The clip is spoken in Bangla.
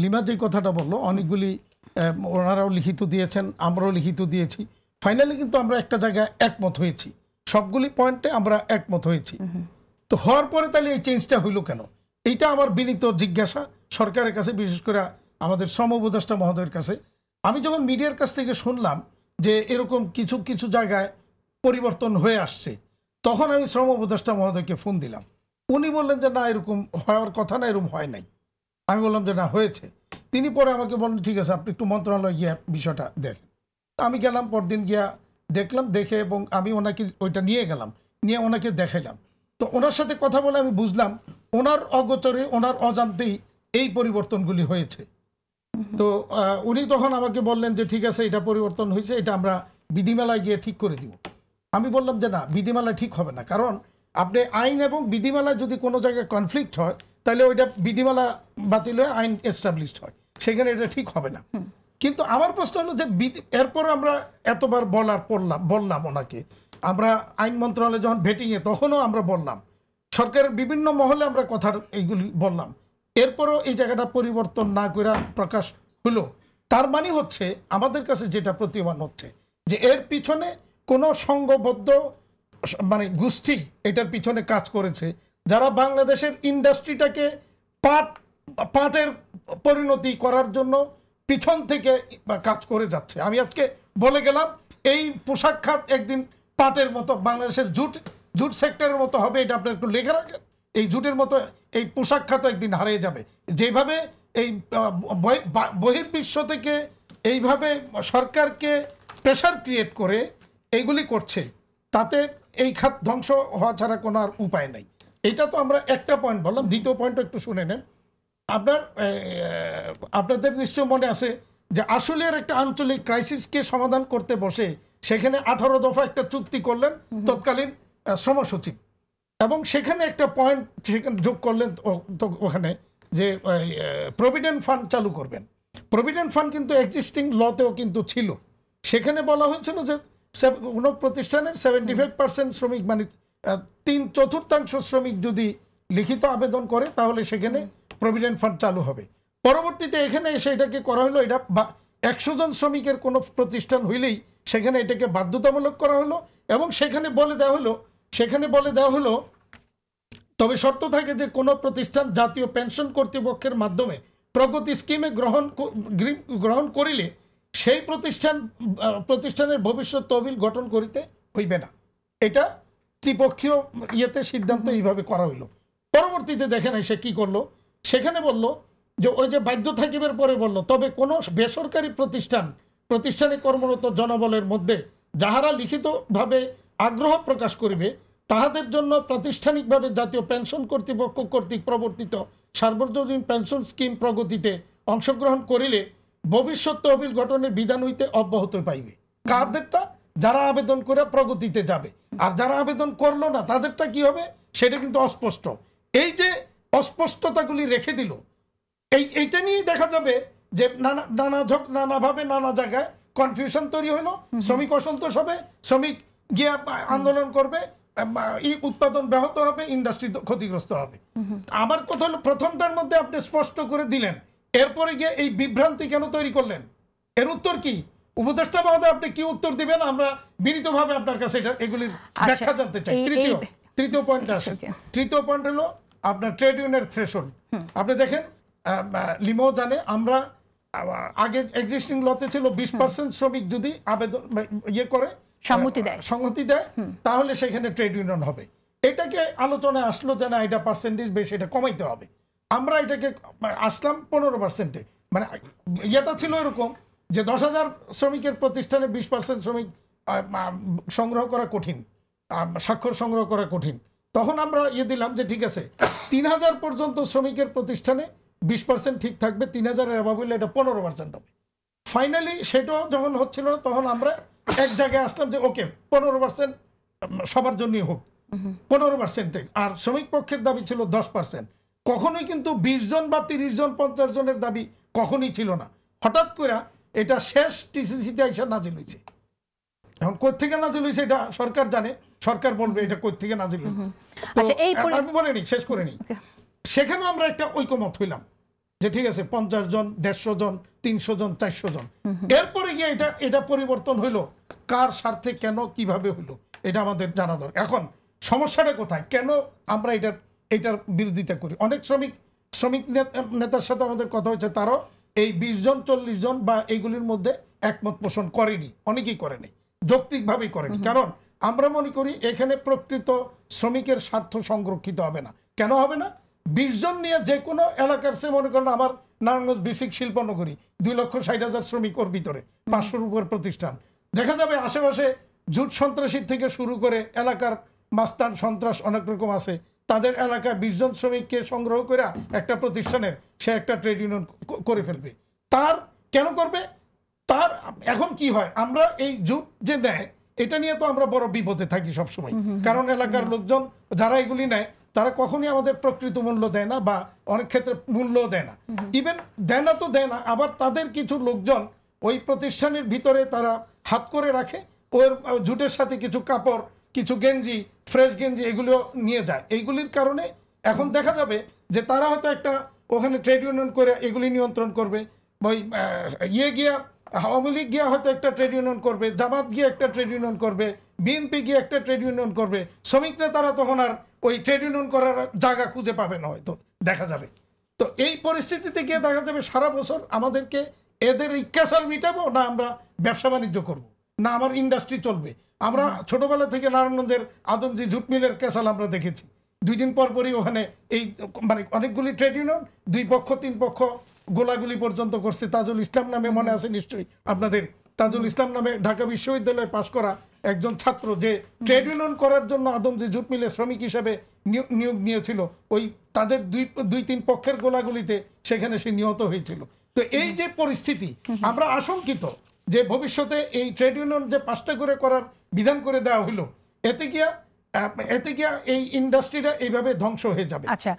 লিমা যে কথাটা বললো অনেকগুলি ওনারাও লিখিত দিয়েছেন, আমরাও লিখিত দিয়েছি। ফাইনালি কিন্তু আমরা একটা জায়গায় একমত হয়েছি, সবগুলি পয়েন্টে আমরা একমত হয়েছি। তো হওয়ার পরে তাহলে এই চেঞ্জটা হইল কেন? এইটা আমার বিনীত জিজ্ঞাসা সরকারের কাছে, বিশেষ করে আমাদের শ্রম উপদেষ্টা মহোদয়ের কাছে। আমি যখন মিডিয়ার কাছ থেকে শুনলাম যে এরকম কিছু কিছু জায়গায় পরিবর্তন হয়ে আসছে, তখন আমি শ্রম উপদেষ্টা মহোদয়কে ফোন দিলাম। উনি বললেন যে না, এরকম হওয়ার কথা না, এরকম হয় নাই। আমি বললাম যে না, হয়েছে। তিনি পরে আমাকে বললেন ঠিক আছে, আপনি একটু মন্ত্রণালয়ে গিয়ে বিষয়টা দেখেন। আমি গেলাম, পরদিন গিয়া দেখলাম, দেখে এবং আমি ওনাকে ওইটা নিয়ে গেলাম, নিয়ে ওনাকে দেখাইলাম। তো ওনার সাথে কথা বলে আমি বুঝলাম ওনার অগোচরে, ওনার অজান্তেই এই পরিবর্তনগুলি হয়েছে। তো উনি তখন আমাকে বললেন যে ঠিক আছে, এটা পরিবর্তন হয়েছে, এটা আমরা বিধিমালায় গিয়ে ঠিক করে দিব। আমি বললাম যে না, বিধিমালায় ঠিক হবে না, কারণ আপনি আইন এবং বিধিমালায় যদি কোনো জায়গায় কনফ্লিক্ট হয় তাহলে ওইটা বিধিমালা বাতিল হয়ে আইন এস্টাবলিশড হয়, সেখানে এটা ঠিক হবে না। কিন্তু আমার প্রশ্ন হলো যে এরপর আমরা এতবার বললাম ওনাকে, আমরা আইন মন্ত্রণালয়ে যখন ভেটিংয়ে তখনও আমরা বললাম, সরকারের বিভিন্ন মহলে আমরা কথা এইগুলি বললাম, এরপরও এই জায়গাটা পরিবর্তন না করে প্রকাশ হলো। তার মানে হচ্ছে আমাদের কাছে যেটা প্রতীয়মান হচ্ছে যে এর পিছনে কোনো সংঘবদ্ধ মানে গোষ্ঠী এটার পিছনে কাজ করেছে, যারা বাংলাদেশের ইন্ডাস্ট্রিটাকে পাটের পরিণতি করার জন্য পিছন থেকে কাজ করে যাচ্ছে। আমি আজকে বলে গেলাম এই পোশাক খাত একদিন পাটের মতো, বাংলাদেশের জুট সেক্টরের মতো হবে, এটা আপনি একটু লেখা রাখেন। এই জুটের মতো এই পোশাক খাত একদিন হারিয়ে যাবে। যেভাবে এই বহির্বিশ্ব থেকে এইভাবে সরকারকে প্রেশার ক্রিয়েট করে এইগুলি করছে, তাতে এই খাত ধ্বংস হওয়া ছাড়া কোনো আর উপায় নাই। এটা তো আমরা একটা পয়েন্ট বললাম। দ্বিতীয় পয়েন্ট একটু শুনে নেন। আপনাদের নিশ্চয় মনে আছে যে আসলের একটা আঞ্চলিক ক্রাইসিসকে সমাধান করতে বসে সেখানে 18 দফা একটা চুক্তি করলেন তৎকালীন শ্রম সচিব, এবং সেখানে একটা পয়েন্ট সেখানে যোগ করলেন ওখানে যে প্রভিডেন্ট ফান্ড চালু করবেন। প্রভিডেন্ট ফান্ড কিন্তু এক্সিস্টিং লতেও কিন্তু ছিল। সেখানে বলা হয়েছিল যে কোনো প্রতিষ্ঠানের 75% শ্রমিক, মানে 3/4 শ্রমিক যদি লিখিত আবেদন করে তাহলে সেখানে প্রভিডেন্ট ফান্ড চালু হবে। পরবর্তীতে এখানে এসে এটাকে করা হলো, এটা 100 জন শ্রমিকের কোনো প্রতিষ্ঠান হইলেই সেখানে এটাকে বাধ্যতামূলক করা হলো, এবং সেখানে বলে দেওয়া হলো তবে শর্ত থাকে যে কোনো প্রতিষ্ঠান জাতীয় পেনশন কর্তৃপক্ষের মাধ্যমে প্রগতি স্কিমে গ্রহণ করিলে সেই প্রতিষ্ঠানের ভবিষ্যৎ তহবিল গঠন করিতে হইবে না। এটা ত্রিপক্ষীয় ইয়েতে সিদ্ধান্ত এইভাবে করা হইল। পরবর্তীতে দেখেন সে কি করলো, সেখানে বলল যে ওই যে বাধ্য থাকিবের পরে বলল তবে কোনো বেসরকারি প্রতিষ্ঠানে কর্মরত জনবলের মধ্যে যাহারা লিখিতভাবে আগ্রহ প্রকাশ করিবে তাহাদের জন্য প্রাতিষ্ঠানিকভাবে জাতীয় পেনশন কর্তৃপক্ষ কর্তৃক প্রবর্তিত সার্বজনীন পেনশন স্কিম প্রগতিতে অংশগ্রহণ করিলে ভবিষ্যৎ তহবিল গঠনের বিধান হইতে অব্যাহত পাইবে। কাদেরটা? যারা আবেদন করে প্রগতিতে যাবে, আর যারা আবেদন করলো না তাদেরটা কি হবে সেটা কিন্তু অস্পষ্ট। এই যে অস্পষ্টতাগুলি রেখে দিল, এইটা নিয়ে দেখা যাবে যে নানাভাবে নানা জায়গায় কনফিউশন তৈরি হলো, শ্রমিক অসন্তোষ হবে, শ্রমিক গিয়ে আন্দোলন করবে, উৎপাদন ব্যাহত হবে, ইন্ডাস্ট্রি ক্ষতিগ্রস্ত হবে। আমার কথা হলো প্রথমটার মধ্যে আপনি স্পষ্ট করে দিলেন, এরপরে গিয়ে এই বিভ্রান্তি কেন তৈরি করলেন? এর উত্তর কি? উপদেষ্টা মহোদয় আপনি কি উত্তর দিবেন? আমরা বিনীতভাবে আপনার কাছে এগুলির ব্যাখ্যা জানতে চাই। তৃতীয় পয়েন্ট আসে। তৃতীয় পয়েন্ট হলো আপনার ট্রেড ইউনিয়নের থ্রেশহোল্ড। আপনি দেখেন, লিমো জানে, আমরা আগে এক্সিস্টিং লতে ছিল 20% শ্রমিক যদি আবেদন করে সংহতি দেয় তাহলে সেখানে ট্রেড ইউনিয়ন হবে। এটাকে আলোচনায় আসলো যে না, এটা পার্সেন্টেজ বেশি, এটা কমাইতে হবে। আমরা এটাকে আসলাম 15%-এ। মানে ইয়েটা ছিল এরকম যে 10,000 শ্রমিকের প্রতিষ্ঠানে 20% শ্রমিক সংগ্রহ করা কঠিন, স্বাক্ষর সংগ্রহ করা কঠিন। তখন আমরা দিলাম যে ঠিক আছে 3,000 পর্যন্ত শ্রমিকের প্রতিষ্ঠানে 20% ঠিক থাকবে, 3,000-এর অভাব হলে এটা 15% হবে। ফাইনালি সেটাও যখন হচ্ছিল না তখন আমরা এক জায়গায় আসলাম যে ওকে 15% সবার জন্যই হোক, 15%। আর শ্রমিক পক্ষের দাবি ছিল 10%। কখনোই কিন্তু 20 জন বা 30 জন 50 জনের দাবি কখনোই ছিল না। হঠাৎ করে এটা শেষ টিসিসিতে এসে নাজিল হয়েছে। এখন কোথেকে নাজিল হয়েছে এটা সরকার জানে, সরকার বলবে এটা কোথেকে নাজিল হয়েছে। আমি বলে নি, শেষ করে নি। সেখানে আমরা একটা ঐকমত হইলাম যে ঠিক আছে 50 জন 150 জন 300 জন 400 জন, এরপরে গিয়ে এটা পরিবর্তন হইলো কার স্বার্থে কেন কিভাবে হইলো এটা আমাদের জানা দরকার। এখন সমস্যাটা কোথায়, কেন আমরা এটার বিরোধিতা করি? অনেক শ্রমিক নেতার সাথে আমাদের কথা হয়েছে, তারাও এই 20 জন 40 জন বা এইগুলির মধ্যে একমত পোষণ করেনি, অনেকেই করেনি, যৌক্তিকভাবেই করেনি। কারণ আমরা মনে করি এখানে প্রকৃত শ্রমিকের স্বার্থ সংরক্ষিত হবে না। কেন হবে না? 20 জন নিয়ে যে কোনো এলাকার সে মনে করেন আমার নারায়ণগঞ্জ বেসিক শিল্পনগরী 2,60,000 শ্রমিক ওর ভিতরে, 500-র উপর প্রতিষ্ঠান, দেখা যাবে আশেপাশে জুট সন্ত্রাসী থেকে শুরু করে এলাকার মাস্তান সন্ত্রাস অনেক রকম আছে, তাদের এলাকায় 20 জন শ্রমিককে সংগ্রহ করে একটা প্রতিষ্ঠানের সে একটা ট্রেড ইউনিয়ন করে ফেলবে। তার কেন করবে? তার এখন কি হয়, আমরা এই জুট যে নেয় এটা নিয়ে তো আমরা বড় বিপদে থাকি সবসময়। কারণ এলাকার লোকজন যারা এগুলি নেয় তারা কখনই আমাদের প্রকৃত মূল্য দেয় না, বা অনেক ক্ষেত্রে মূল্যও দেয় না। ইভেন দেয় না তো দেয় না, আবার তাদের কিছু লোকজন ওই প্রতিষ্ঠানের ভিতরে তারা হাত করে রাখে, ওর জুটের সাথে কিছু কাপড়, কিছু গেঞ্জি, ফ্রেশ গেঞ্জি এগুলো নিয়ে যায়। এইগুলির কারণে এখন দেখা যাবে যে তারা হয়তো একটা ওখানে ট্রেড ইউনিয়ন করে এগুলি নিয়ন্ত্রণ করবে, ওই গিয়া আওয়ামী লীগ গিয়া হয়তো একটা ট্রেড ইউনিয়ন করবে, জামাত গিয়ে একটা ট্রেড ইউনিয়ন করবে, বিএনপি গিয়ে একটা ট্রেড ইউনিয়ন করবে। শ্রমিক নেতারা তখন আর ওই ট্রেড ইউনিয়ন করার জায়গা খুঁজে পাবে না হয়তো, দেখা যাবে। তো এই পরিস্থিতিতে গিয়ে দেখা যাবে সারা বছর আমাদেরকে এদের এই ক্যাসাল মিটাবো, না আমরা ব্যবসা বাণিজ্য করবো, না আমার ইন্ডাস্ট্রি চলবে। আমরা ছোটবেলা থেকে নারায়ণগঞ্জের আদমজি জুট মিলের ক্যাসাল আমরা দেখেছি। 2 দিন পর পরই ওখানে এই মানে অনেকগুলি ট্রেড ইউনিয়ন 2 পক্ষ 3 পক্ষ গোলাগুলি পর্যন্ত করছে। তাজুল ইসলাম নামে মনে আছে নিশ্চয়ই আপনাদের, তাজুল ইসলাম নামে ঢাকা বিশ্ববিদ্যালয়ে পাশ করা একজন ছাত্র যে ট্রেড ইউনিয়ন করার জন্য আদমজি জুট মিলে শ্রমিক হিসেবে নিয়োগ নিয়েছিল, ওই তাদের 2-3 পক্ষের গোলাগুলিতে সেখানে সে নিহত হয়েছিল। তো এই যে পরিস্থিতি, আমরা আশঙ্কিত যে ভবিষ্যতে এই ট্রেড ইউনিয়ন যে 5টা করে করার বিধান করে দেওয়া হলো, এতে গিয়া এই ইন্ডাস্ট্রিটা এইভাবে ধ্বংস হয়ে যাবে। আচ্ছা।